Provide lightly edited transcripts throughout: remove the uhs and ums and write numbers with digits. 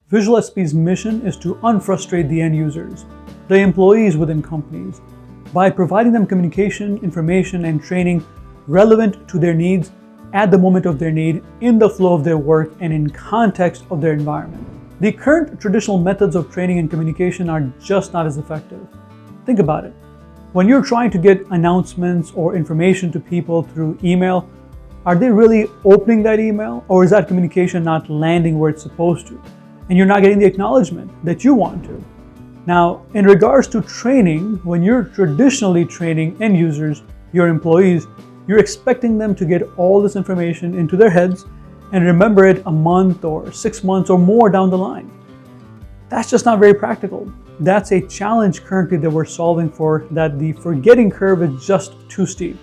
Visual SP's mission is to unfrustrate the end users, the employees within companies, by providing them communication, information, and training relevant to their needs at the moment of their need, in the flow of their work, and in context of their environment. The current traditional methods of training and communication are just not as effective. Think about it. When you're trying to get announcements or information to people through email, are they really opening that email, or is that communication not landing where it's supposed to? And you're not getting the acknowledgement that you want to. Now, in regards to training, when you're traditionally training end users, your employees, you're expecting them to get all this information into their heads and remember it a month or 6 months or more down the line. That's just not very practical. That's a challenge currently that we're solving for, that the forgetting curve is just too steep.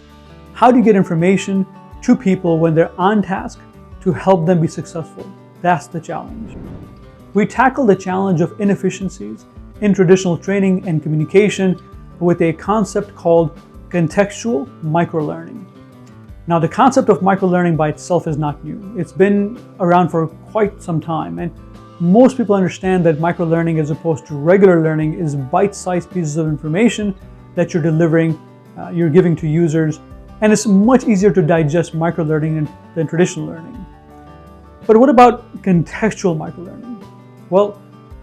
How do you get information to people when they're on task to help them be successful? That's the challenge. We tackle the challenge of inefficiencies in traditional training and communication with a concept called contextual microlearning. Now, the concept of microlearning by itself is not new. It's been around for quite some time, and most people understand that microlearning, as opposed to regular learning, is bite-sized pieces of information that you're delivering, you're giving to users, and it's much easier to digest microlearning than traditional learning. But what about contextual microlearning? Well,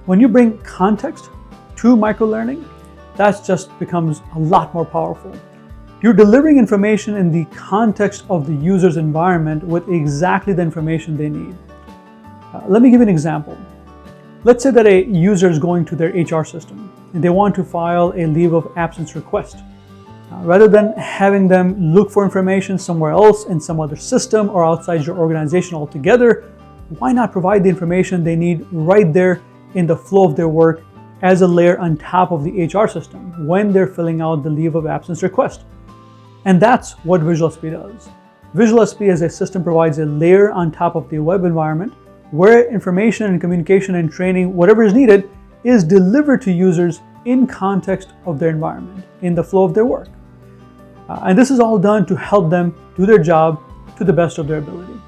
when you bring context to microlearning, that just becomes a lot more powerful. You're delivering information in the context of the user's environment with exactly the information they need. Let me give you an example. Let's say that a user is going to their HR system and they want to file a leave of absence request. Rather than having them look for information somewhere else in some other system or outside your organization altogether, why not provide the information they need right there in the flow of their work as a layer on top of the HR system when they're filling out the leave of absence request? And that's what Visual SP does. Visual SP as a system provides a layer on top of the web environment where information and communication and training, whatever is needed, is delivered to users in context of their environment, in the flow of their work. And this is all done to help them do their job to the best of their ability.